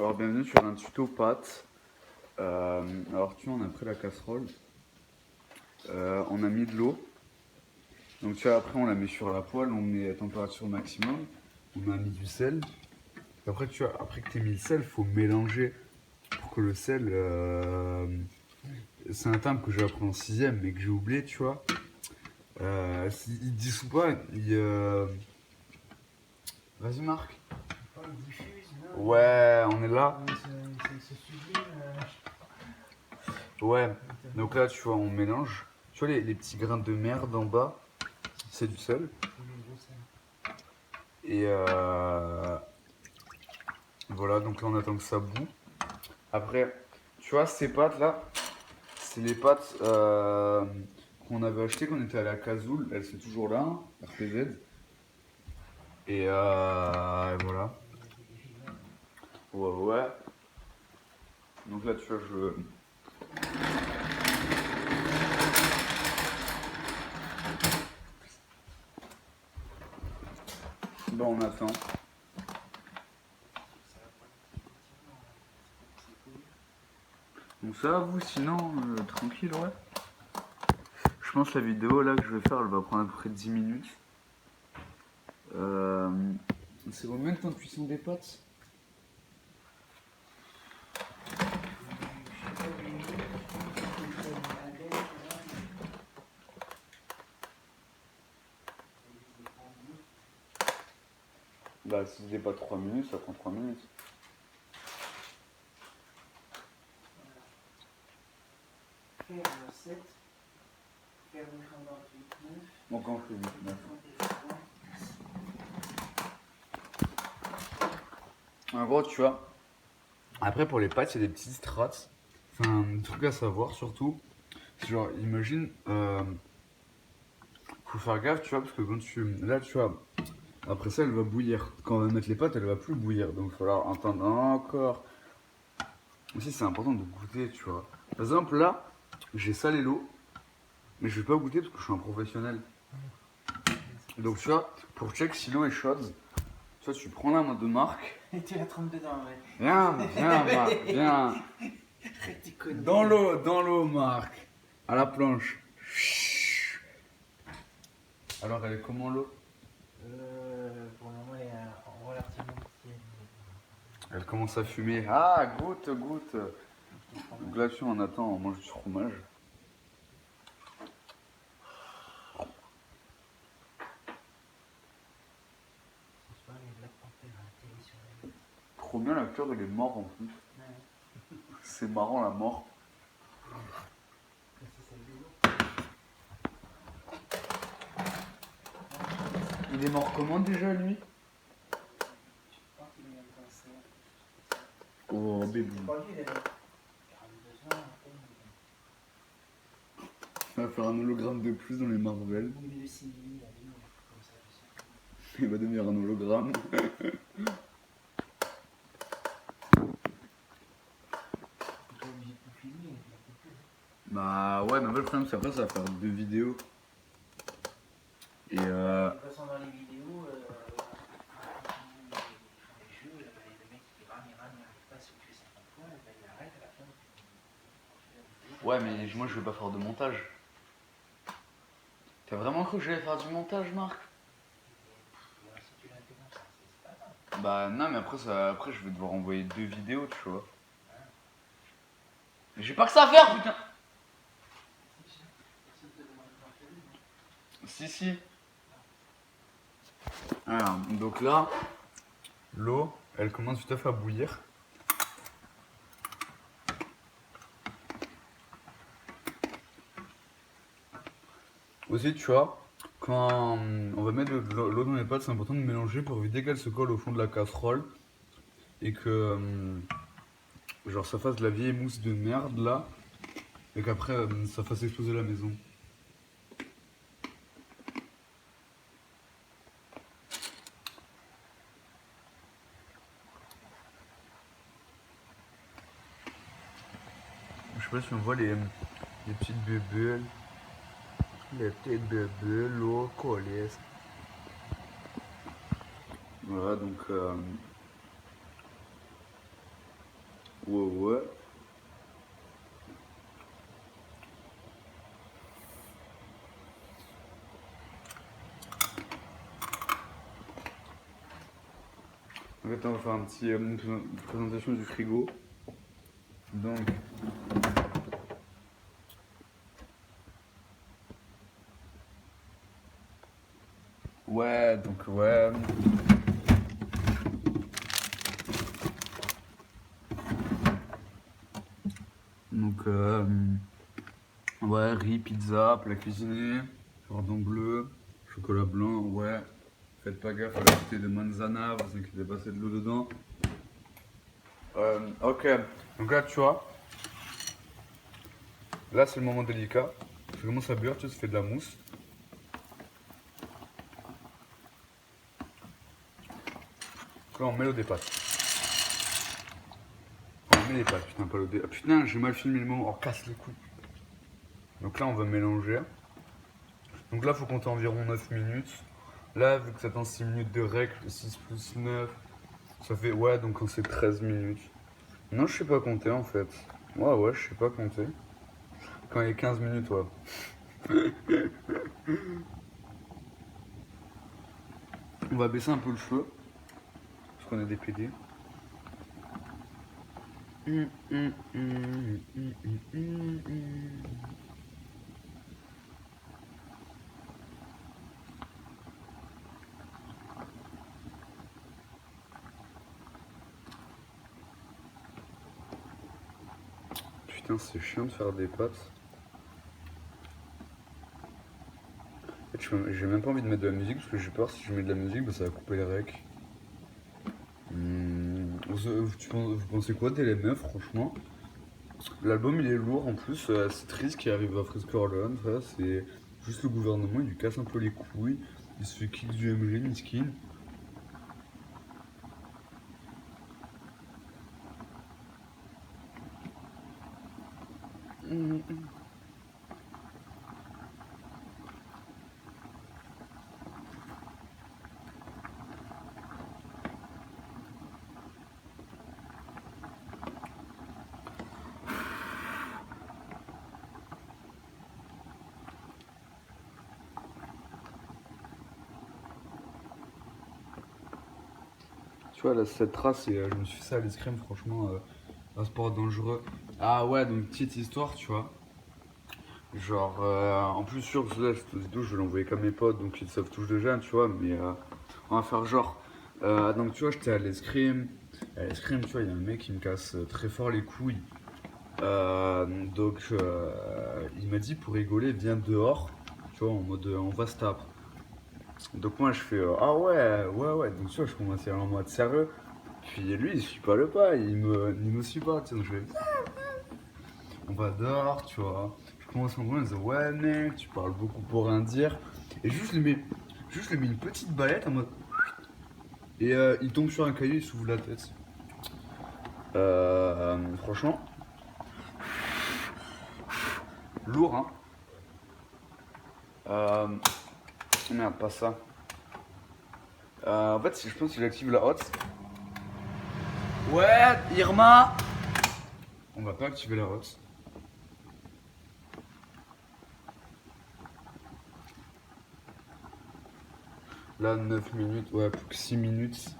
Alors bienvenue sur un tuto pâtes. Alors tu vois, on a pris la casserole, on a mis de l'eau. Donc tu vois, après on la met sur la poêle, on met à température maximum. On a mis du sel. Après tu vois, après que tu aies mis le sel, faut mélanger pour que le sel. C'est un terme que j'ai appris en 6ème mais que j'ai oublié, tu vois. Il dissout pas. Vas-y Marc. Il diffuse, non? Ouais, on est là. C'est sublime. Ouais, donc là, tu vois, on mélange. Tu vois les petits grains de merde en bas, c'est du sel. Et voilà, donc là, on attend que ça bout. Après, tu vois, ces pâtes là, c'est les pâtes qu'on avait achetées quand on était à la Cazoul. Elles sont toujours là, hein, RPZ. Et voilà. Ouais, ouais. Donc là, tu vois, Bon, on attend. Donc ça va vous, sinon, tranquille, ouais. Je pense que la vidéo là que je vais faire, elle va prendre à peu près 10 minutes. C'est combien de temps de cuisson des pâtes? Bah si c'est pas 3 minutes, ça prend 3 minutes. Faire 7, faire 9. Donc on fait 8, 9. En gros, tu vois. Après, pour les pâtes, il y a des petites strates. Enfin, un truc à savoir surtout. C'est genre, imagine. Faut faire gaffe, tu vois, parce que quand tu. Là, tu vois. Après ça, elle va bouillir. Quand on va mettre les pâtes, elle va plus bouillir. Donc il va falloir attendre encore. Aussi, c'est important de goûter, tu vois. Par exemple, là, j'ai salé l'eau. Mais je vais pas goûter parce que je suis un professionnel. Donc, tu vois, pour check si l'eau est chaude, tu vois, tu prends la main de Marc. Et tu la trempes dedans, ouais. Viens, Marc, viens. Dans l'eau, Marc. À la planche. Chut. Alors, elle est comment l'eau? Pour le moment, elle est relativement tiède. Elle commence à fumer. Ah, goûte, goûte. Donc là-dessus, on attend, on mange du fromage. Ce soir, il y a Black Panther à la télé sur la. Trop bien, l'acteur, il est mort en plus. Ouais. C'est marrant, la mort. C'est celle de l'eau. Il est mort comment déjà, lui? Je pense qu'il a eu un cancer. Oh, bébé. C'est pas lui, il a 42 ans. Il va faire un hologramme de plus dans les Marvel. Ou il est de civil, la vie, comme ça, je sais pas. Il va devenir un hologramme. Il est obligé de tout filmer, il a coupé. Bah ouais, mais le problème, c'est après, ça va faire 2 vidéos. Et De toute façon, dans les vidéos, ils font des jeux, le mec qui rame, il n'arrive pas à souffler 50 fois, il arrête à la fin. ouais, mais moi, je vais pas faire de montage. T'as vraiment cru que j'allais faire du montage, Marc? Si tu l'interromps, c'est pas grave. Bah non, mais après, après, je vais devoir envoyer 2 vidéos, tu vois. Mais j'ai pas que ça à faire, putain! Si, si. Alors, donc là, l'eau, elle commence tout à fait à bouillir. Aussi, tu vois, quand on va mettre de l'eau dans les pâtes, c'est important de mélanger pour éviter qu'elle se colle au fond de la casserole et que genre ça fasse de la vieille mousse de merde là et qu'après ça fasse exploser la maison. Je sais pas si on voit les petites bulles. Les petites bulles, l'eau collée. Voilà, donc Ouais, ouais. En fait, on va faire une présentation du frigo. Donc, ouais, donc, ouais. Donc, ouais, riz, pizza, plat cuisiné, cordon bleu, chocolat blanc, ouais. Faites pas gaffe à la bouteille de manzana, vous inquiétez pas, c'est de l'eau dedans. Ok, donc là, tu vois, là, c'est le moment délicat. Je commence à beurre, tu sais, ça fait de la mousse. Donc là, on met l'eau des pâtes. On met les pâtes, putain, pas l'eau des... Ah, putain, j'ai mal filmé le moment, on casse les couilles. Donc là, on va mélanger. Donc là, il faut compter environ 9 minutes. Là, vu que ça attend 6 minutes de règle, 6 plus 9, ça fait, ouais, donc c'est 13 minutes. Non, je sais pas compter en fait. Ouais, je sais pas compter. Quand il y a 15 minutes, ouais. On va baisser un peu le feu, parce qu'on est des PD. Putain, c'est chiant de faire des pâtes. En fait, j'ai même pas envie de mettre de la musique, parce que j'ai peur si je mets de la musique, bah, ça va couper les recs. Vous pensez quoi d'LMF, franchement? L'album il est lourd en plus, c'est triste qu'il arrive à Fresco Orleans, ça, c'est juste le gouvernement, il lui casse un peu les couilles, il se fait kill du MG, miskin. Tu vois, là, cette trace, je me suis fait ça à l'escrime, franchement, un sport dangereux. Ah ouais, donc petite histoire, tu vois. Genre, en plus, sûr que là, cette vidéo, je vais l'envoyer qu'à mes potes, donc ils savent tous déjà, tu vois, mais on va faire genre. Donc, tu vois, j'étais à l'escrime. À l'escrime, tu vois, il y a un mec qui me casse très fort les couilles. Il m'a dit pour rigoler, viens dehors, tu vois, en mode on va se taper. Donc moi je fais ah ouais, donc tu vois, je commence à aller en mode sérieux. Puis lui il suit pas le pas, il me suit pas, tu sais, donc je fais on va dehors, tu vois. Je commence à me dire ouais mec, tu parles beaucoup pour rien dire. Et juste lui mets une petite balette en mode. Et il tombe sur un caillou, il s'ouvre la tête. Franchement, lourd hein. Merde, pas ça. En fait, je pense que si j'active la hotte. Ouais, Irma. On va pas activer la hotte. Là, 9 minutes, ouais, plus que 6 minutes.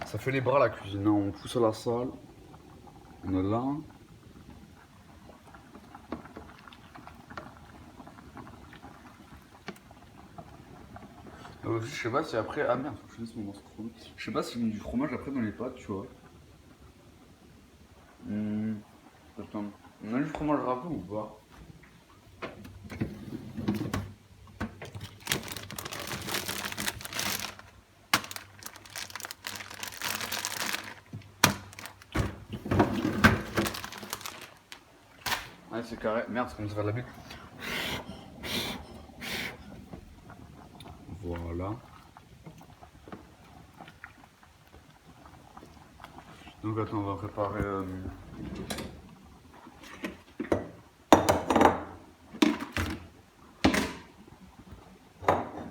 Ça fait les bras la cuisine, hein. On pousse à la salle. On est là. Je sais pas si après. Ah merde, faut que je finisse mon morceau de fromage. Je sais pas si je mets du fromage après dans les pâtes, tu vois. Attends. On a du fromage râpé ou pas? Ouais, c'est carré. Merde, c'est comme ça faire de la bulle. Voilà. Donc attends, on va préparer.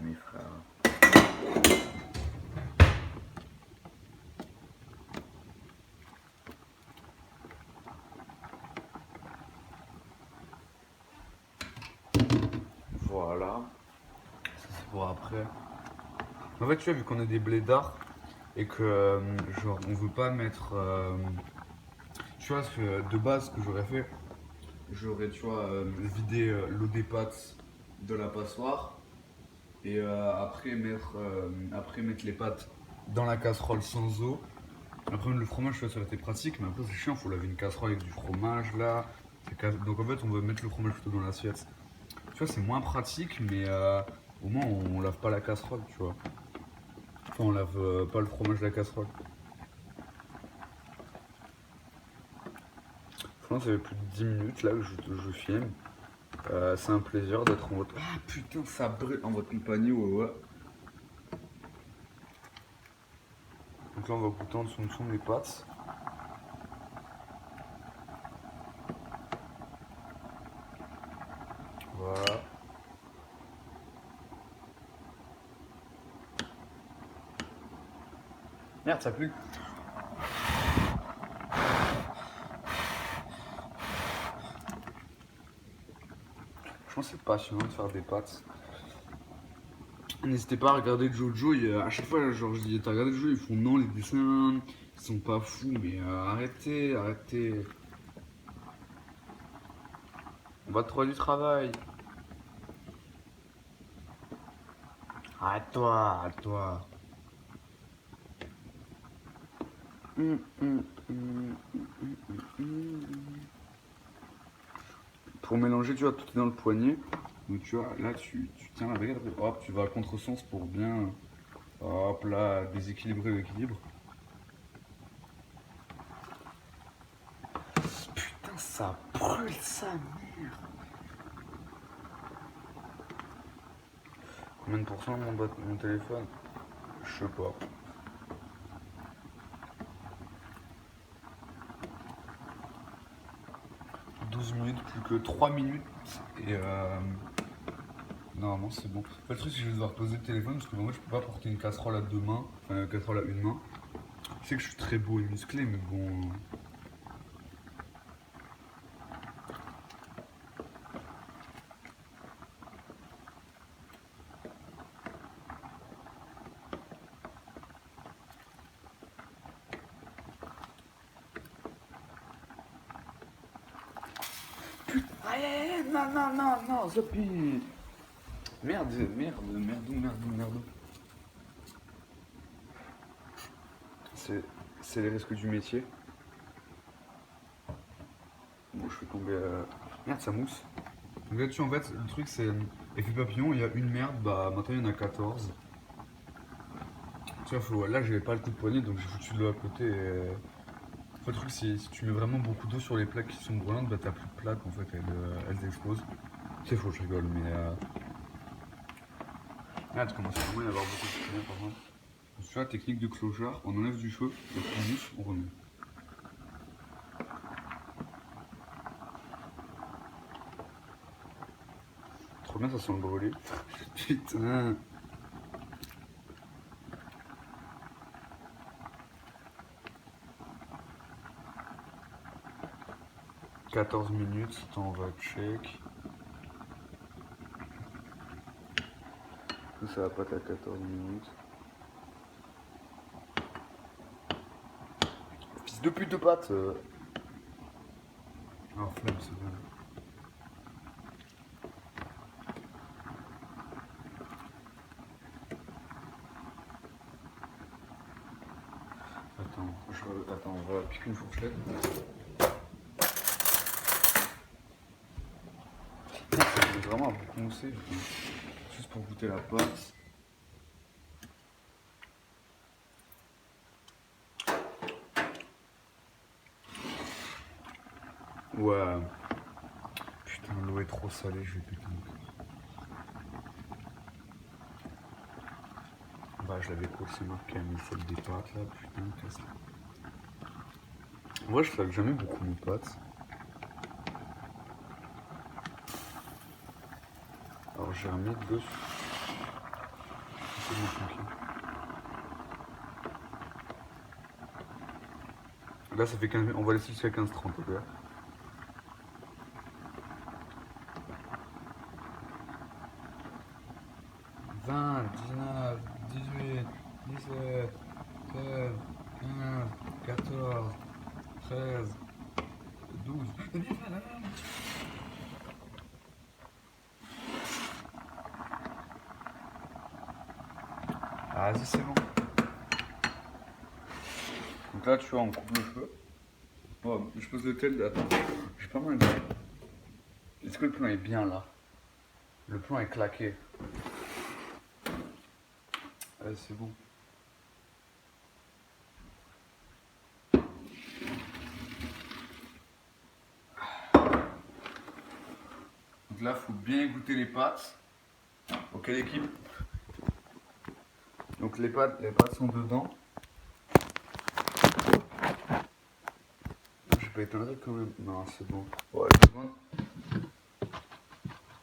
Mes frères. après. En fait, tu vois, vu qu'on est des blédards et que genre on veut pas mettre. Tu vois, de base, ce que j'aurais fait, j'aurais, tu vois, vidé l'eau des pâtes de la passoire et après mettre les pâtes dans la casserole sans eau. Après, le fromage, tu vois, ça aurait été pratique, mais après, c'est chiant, faut laver une casserole avec du fromage là. Donc en fait, on va mettre le fromage plutôt dans l'assiette. Tu vois, c'est moins pratique, mais au moins on lave pas la casserole, tu vois. Enfin, on lave pas le fromage de la casserole. Franchement, ça fait plus de 10 minutes là que je filme. C'est un plaisir d'être en votre. Ah putain, ça brûle en votre compagnie, ouais, ouais. Donc là, on va goûter en dessous les pâtes. Voilà. Merde, ça pue. Franchement, c'est passionnant de faire des pâtes. N'hésitez pas à regarder Jojo. À chaque fois, genre, je dis, t'as regardé Jojo, ils font non, les dessins, ils sont pas fous, mais arrêtez, arrêtez. On va trouver du travail. Arrête-toi, arrête-toi. Pour mélanger, tu vois, tout est dans le poignet. Donc tu vois, là, tu tiens la baguette, hop, tu vas à contresens pour bien, hop là, déséquilibrer l'équilibre. Putain, ça brûle sa mère. Combien de pourcents mon téléphone? Je sais pas. 12 minutes, plus que 3 minutes. Et normalement c'est bon. En fait, le truc c'est que je vais devoir poser le téléphone parce que moi je peux pas porter une casserole à deux mains, enfin une casserole à une main. Je sais que je suis très beau et musclé, mais bon. Aïe, non, non, non, non, Zopi. Merde, merde, merdou, merdou, merdou. C'est les risques du métier. Bon, je fais tomber. Merde, ça mousse. Donc là-dessus, en fait, le truc c'est. Effet papillon, il y a une merde, bah maintenant il y en a 14. Tu vois, là j'avais pas le coup de poignet donc j'ai foutu de l'eau à côté. En fait, le truc c'est si tu mets vraiment beaucoup d'eau sur les plaques qui sont brûlantes, bah t'as plus de plaques en fait, elles explosent. C'est faux, je rigole, mais. Ah, tu commences vraiment à y avoir beaucoup de fumée par contre. Tu vois, technique de clochard, on enlève du feu, et puis on mousse, on remet. Trop bien, ça sent le brûlé. Putain. 14 minutes, temps on va check. Ça va pas être à 14 minutes. Fils de pute de pâte. Oh, flemme, c'est bon. Attends, on va piquer une fourchette. Ça commence vraiment à beaucoup mousser. Juste pour goûter la pâte. Ouais. Putain, l'eau est trop salée, je vais péter mon cœur. Bah, je l'avais corsé l'eau quand même, celle des pâtes là, putain, casse. Moi, je lave jamais beaucoup mes pâtes. Alors, j'ai remis dessus. C'est bon, tranquille. Là, ça fait 15 minutes. On va laisser jusqu'à 15-30, ok? « 20, 19, 18, 17, 16, 15, 14, 13, 12. Mais viens, là, là, là. Ah, vas-y, c'est bon. Donc là, tu vois, on coupe le feu. Oh, je pose le tel. Attends, j'ai pas mal de. Est-ce que le plan est bien là? Le plan est claqué. Allez, c'est bon. Donc là, faut bien goûter les pâtes. Ok, l'équipe. Donc les pâtes sont dedans. Je vais pas étonner quand même. Non, c'est bon. Ouais, 2 secondes.